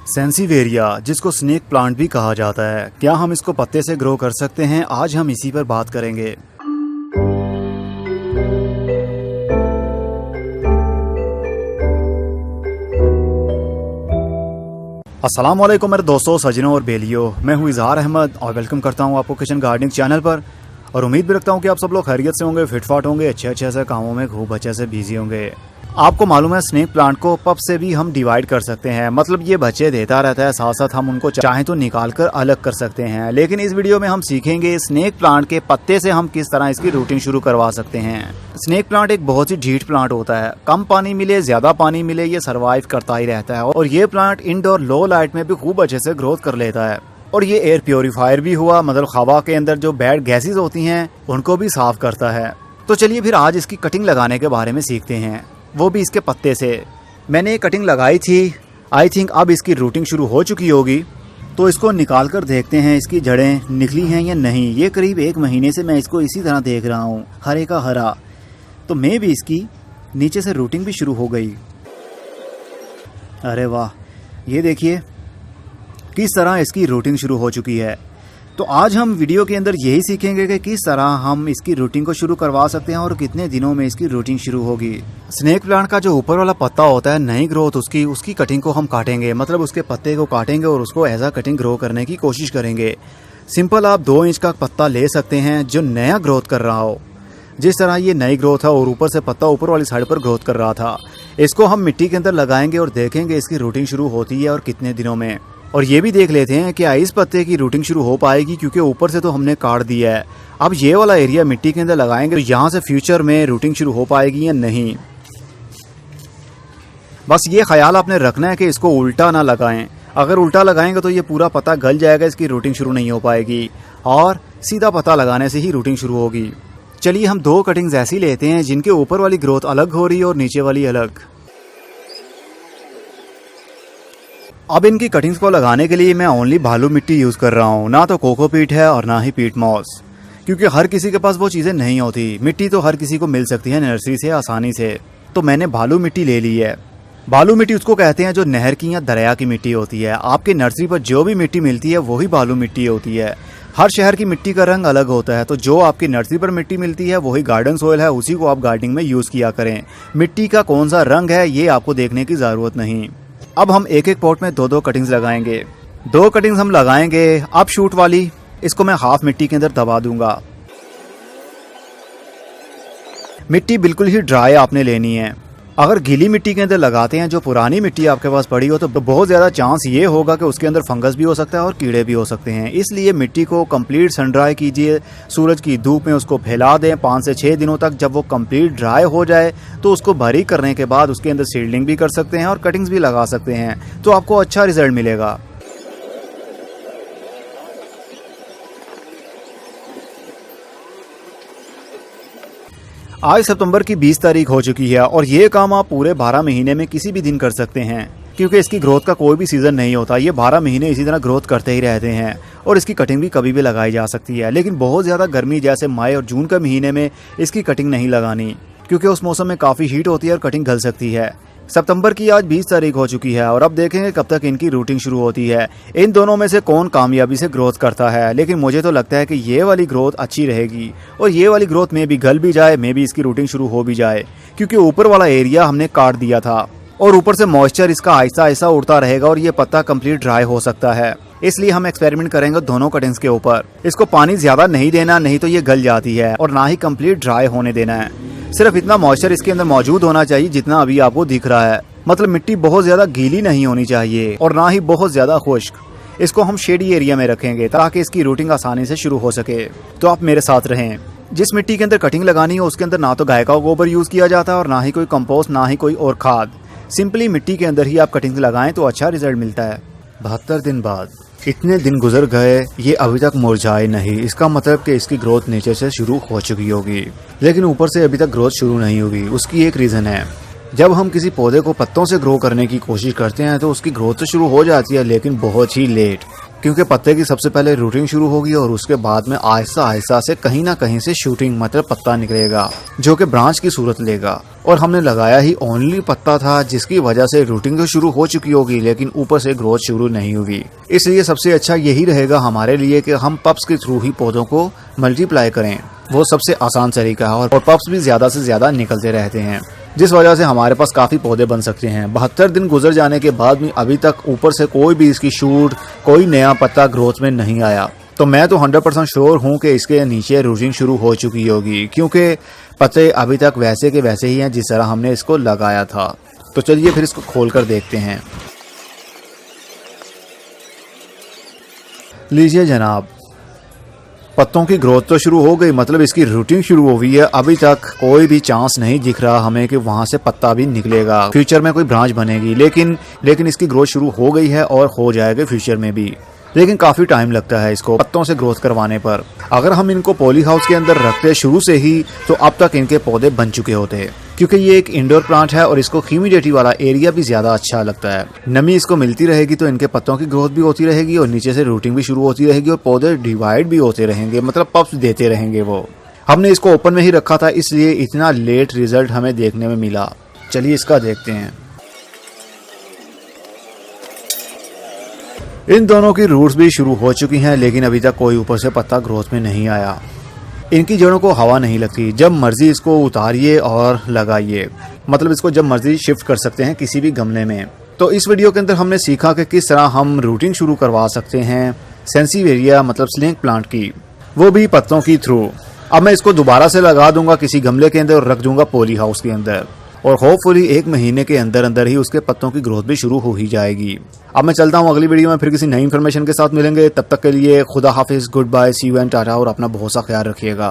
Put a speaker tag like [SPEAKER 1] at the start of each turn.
[SPEAKER 1] सेंसिवेरिया, जिसको snake plant भी कहा जाता है, क्या हम इसको पत्ते से ग्रो कर सकते हैं? आज हम इसी पर बात करेंगे। अस्सलाम वालेकुम मेरे दोस्तों, सजनों और बेलियों। मैं हूँ इजहार अहमद और वेलकम करता हूँ आपको किचन गार्डनिंग चैनल पर। और उम्मीद भी रखता हूँ कि आप सब लोग खैरियत से होंगे, फिटफाट होंगे, अच्छे से कामों में खूब अच्छे से बिजी होंगे। आपको मालूम है स्नेक प्लांट को पप से भी हम डिवाइड कर सकते हैं, मतलब ये बच्चे देता रहता है, साथ साथ हम उनको चाहें तो निकाल कर अलग कर सकते हैं। लेकिन इस वीडियो में हम सीखेंगे स्नेक प्लांट के पत्ते से हम किस तरह इसकी रूटिंग शुरू करवा सकते हैं। स्नेक प्लांट एक बहुत ही ढीठ प्लांट होता है, कम पानी मिले ज्यादा पानी मिले ये सर्वाइव करता ही रहता है। और ये प्लांट इंडोर लो लाइट में भी खूब अच्छे से ग्रोथ कर लेता है। और ये एयर प्योरीफायर भी हुआ, मतलब हवा के अंदर जो बैड गैसेस होती हैं उनको भी साफ करता है। तो चलिए फिर आज इसकी कटिंग लगाने के बारे में सीखते हैं, वो भी इसके पत्ते से। मैंने कटिंग लगाई थी, आई थिंक अब इसकी रूटिंग शुरू हो चुकी होगी। तो इसको निकाल कर देखते हैं इसकी जड़ें निकली हैं या नहीं। ये करीब 1 महीने से मैं इसको इसी तरह देख रहा हूँ, हरे का हरा। तो मैं भी इसकी नीचे से रूटिंग भी शुरू हो गई। अरे वाह, ये देखिए किस तरह इसकी रूटिंग शुरू हो चुकी है। तो आज हम वीडियो के अंदर यही सीखेंगे कि किस तरह हम इसकी रूटिंग को शुरू करवा सकते हैं और कितने दिनों में इसकी रूटिंग शुरू होगी। स्नेक प्लांट का जो ऊपर वाला पत्ता होता है, नई ग्रोथ उसकी कटिंग को हम काटेंगे, मतलब उसके पत्ते को काटेंगे और उसको एज आ कटिंग ग्रो करने की कोशिश करेंगे। सिंपल आप 2 इंच का पत्ता ले सकते हैं जो नया ग्रोथ कर रहा हो, जिस तरह ये नई ग्रोथ है और ऊपर से पत्ता ऊपर वाली साइड पर ग्रोथ कर रहा था। इसको हम मिट्टी के अंदर लगाएंगे और देखेंगे इसकी रूटिंग शुरू होती है और कितने दिनों में। और ये भी देख लेते हैं कि इस पत्ते की रूटिंग शुरू हो पाएगी, क्योंकि ऊपर से तो हमने काट दिया है। अब ये वाला एरिया मिट्टी के अंदर लगाएंगे तो यहाँ से फ्यूचर में रूटिंग शुरू हो पाएगी या नहीं। बस ये ख्याल आपने रखना है कि इसको उल्टा ना लगाएं। अगर उल्टा लगाएंगे तो ये पूरा पत्ता गल जाएगा, इसकी रूटिंग शुरू नहीं हो पाएगी। और सीधा पत्ता लगाने से ही रूटिंग शुरू होगी। चलिए हम 2 कटिंग्स ऐसी लेते हैं जिनके ऊपर वाली ग्रोथ अलग हो रही है और नीचे वाली अलग। अब इनकी कटिंग्स को लगाने के लिए मैं ओनली भालू मिट्टी यूज़ कर रहा हूँ, ना तो कोकोपीट है और ना ही पीट मॉस, क्योंकि हर किसी के पास वो चीज़ें नहीं होती। मिट्टी तो हर किसी को मिल सकती है नर्सरी से आसानी से, तो मैंने भालू मिट्टी ले ली है। भालू मिट्टी उसको कहते हैं जो नहर की या दरिया की मिट्टी होती है। आपके नर्सरी पर जो भी मिट्टी मिलती है वही भालू मिट्टी होती है। हर शहर की मिट्टी का रंग अलग होता है, तो जो आपकी नर्सरी पर मिट्टी मिलती है वही गार्डन सोइल है, उसी को आप गार्डनिंग में यूज़ किया करें। मिट्टी का कौन सा रंग है ये आपको देखने की ज़रूरत नहीं। अब हम एक पॉट में 2 कटिंग्स लगाएंगे। 2 कटिंग्स हम लगाएंगे अप शूट वाली। इसको मैं हाफ मिट्टी के अंदर दबा दूंगा। मिट्टी बिल्कुल ही ड्राई आपने लेनी है। अगर गीली मिट्टी के अंदर लगाते हैं, जो पुरानी मिट्टी आपके पास पड़ी हो, तो बहुत ज़्यादा चांस ये होगा कि उसके अंदर फंगस भी हो सकता है और कीड़े भी हो सकते हैं। इसलिए मिट्टी को कंप्लीट सन ड्राई कीजिए, सूरज की धूप में उसको फैला दें 5 से 6 दिनों तक। जब वो कंप्लीट ड्राई हो जाए तो उसको भरी करने के बाद उसके अंदर सीडलिंग भी कर सकते हैं और कटिंग्स भी लगा सकते हैं, तो आपको अच्छा रिजल्ट मिलेगा। आज सितंबर की 20 तारीख हो चुकी है और ये काम आप पूरे 12 महीने में किसी भी दिन कर सकते हैं, क्योंकि इसकी ग्रोथ का कोई भी सीज़न नहीं होता। ये 12 महीने इसी तरह ग्रोथ करते ही रहते हैं और इसकी कटिंग भी कभी भी लगाई जा सकती है। लेकिन बहुत ज़्यादा गर्मी जैसे मई और जून के महीने में इसकी कटिंग नहीं लगानी, क्योंकि उस मौसम में काफ़ी हीट होती है और कटिंग गल सकती है। सितंबर की आज 20 तारीख हो चुकी है और अब देखेंगे कब तक इनकी रूटिंग शुरू होती है। इन दोनों में से कौन कामयाबी से ग्रोथ करता है, लेकिन मुझे तो लगता है कि ये वाली ग्रोथ अच्छी रहेगी और ये वाली ग्रोथ में भी गल भी जाए, में भी इसकी रूटिंग शुरू हो भी जाए, क्योंकि ऊपर वाला एरिया हमने काट दिया था और ऊपर से मॉइस्चर इसका आहिस्ता आहिस्ता उड़ता रहेगा और ये पत्ता कंप्लीट ड्राई हो सकता है। इसलिए हम एक्सपेरिमेंट करेंगे दोनों कटिंग्स के ऊपर। इसको पानी ज्यादा नहीं देना, नहीं तो ये गल जाती है, और ना ही कंप्लीट ड्राई होने देना है। सिर्फ इतना मॉइस्चर इसके अंदर मौजूद होना चाहिए जितना अभी आपको दिख रहा है, मतलब मिट्टी बहुत ज्यादा गीली नहीं होनी चाहिए और ना ही बहुत ज्यादा खुश्क। इसको हम शेडी एरिया में रखेंगे ताकि इसकी रूटिंग आसानी से शुरू हो सके। तो आप मेरे साथ रहें। जिस मिट्टी के अंदर कटिंग लगानी हो उसके अंदर ना तो गाय का गोबर यूज किया जाता है और ना ही कोई कंपोस्ट, ना ही कोई और खाद। सिंपली मिट्टी के अंदर ही आप कटिंग लगाएं तो अच्छा रिजल्ट मिलता है। 72 दिन बाद इतने दिन गुजर गए, ये अभी तक मुरझाए नहीं। इसका मतलब कि इसकी ग्रोथ नीचे से शुरू हो चुकी होगी, लेकिन ऊपर से अभी तक ग्रोथ शुरू नहीं होगी। उसकी एक रीज़न है, जब हम किसी पौधे को पत्तों से ग्रो करने की कोशिश करते हैं तो उसकी ग्रोथ तो शुरू हो जाती है, लेकिन बहुत ही लेट। क्योंकि पत्ते की सबसे पहले रूटिंग शुरू होगी और उसके बाद में आहिस्ता आहिस्ता से कहीं ना कहीं से शूटिंग मतलब पत्ता निकलेगा जो कि ब्रांच की सूरत लेगा और हमने लगाया ही ओनली पत्ता था, जिसकी वजह से रूटिंग तो शुरू हो चुकी होगी लेकिन ऊपर से ग्रोथ शुरू नहीं हुई। इसलिए सबसे अच्छा यही रहेगा हमारे लिए कि हम पप्स के थ्रू ही पौधों को मल्टीप्लाई करें। वो सबसे आसान तरीका है और पप्स भी ज्यादा से ज्यादा निकलते रहते हैं, जिस वजह से हमारे पास काफी पौधे बन सकते हैं। 72 दिन गुजर जाने के बाद भी अभी तक ऊपर से कोई भी इसकी शूट, कोई नया पत्ता ग्रोथ में नहीं आया। तो मैं तो 100% श्योर हूँ कि इसके नीचे रूटिंग शुरू हो चुकी होगी, क्योंकि पत्ते अभी तक वैसे के वैसे ही हैं जिस तरह हमने इसको लगाया था। तो चलिए फिर इसको खोल कर देखते हैं। लीजिए जनाब, पत्तों की ग्रोथ तो शुरू हो गई, मतलब इसकी रूटिंग शुरू हो गई है। अभी तक कोई भी चांस नहीं दिख रहा हमें कि वहां से पत्ता भी निकलेगा, फ्यूचर में कोई ब्रांच बनेगी। लेकिन इसकी ग्रोथ शुरू हो गई है और हो जाएगा फ्यूचर में भी, लेकिन काफी टाइम लगता है इसको पत्तों से ग्रोथ करवाने पर। अगर हम इनको पॉली हाउस के अंदर रखते शुरू से ही तो अब तक इनके पौधे बन चुके होते हैं, क्योंकि ये एक इंडोर प्लांट है और इसको ह्यूमिडिटी वाला एरिया भी ज्यादा अच्छा लगता है। नमी इसको मिलती रहेगी तो इनके पत्तों की ग्रोथ भी होती रहेगी और नीचे से रूटिंग भी शुरू होती रहेगी और पौधे डिवाइड भी होते रहेंगे, मतलब पप्स देते रहेंगे वो। हमने इसको ओपन में ही रखा था, इसलिए इतना लेट रिजल्ट हमें देखने में मिला। चलिए इसका देखते हैं। इन दोनों की रूट्स भी शुरू हो चुकी हैं, लेकिन अभी तक कोई ऊपर से पत्ता ग्रोथ में नहीं आया। इनकी जड़ों को हवा नहीं लगती, जब मर्जी इसको उतारिए और लगाइए, मतलब इसको जब मर्जी शिफ्ट कर सकते हैं किसी भी गमले में। तो इस वीडियो के अंदर हमने सीखा कि किस तरह हम रूटिंग शुरू करवा सकते हैं सेंसिवेरिया मतलब स्नेक प्लांट की, वो भी पत्तों की थ्रू। अब मैं इसको दोबारा से लगा दूंगा किसी गमले के अंदर और रख दूंगा पॉली हाउस के अंदर, और होपफुली 1 महीने के अंदर अंदर ही उसके पत्तों की ग्रोथ भी शुरू हो ही जाएगी। अब मैं चलता हूँ, अगली वीडियो में फिर किसी नई इन्फॉर्मेशन के साथ मिलेंगे। तब तक के लिए खुदा हाफिज, good bye, see you and tata, और अपना बहुत सा ख्याल रखिएगा।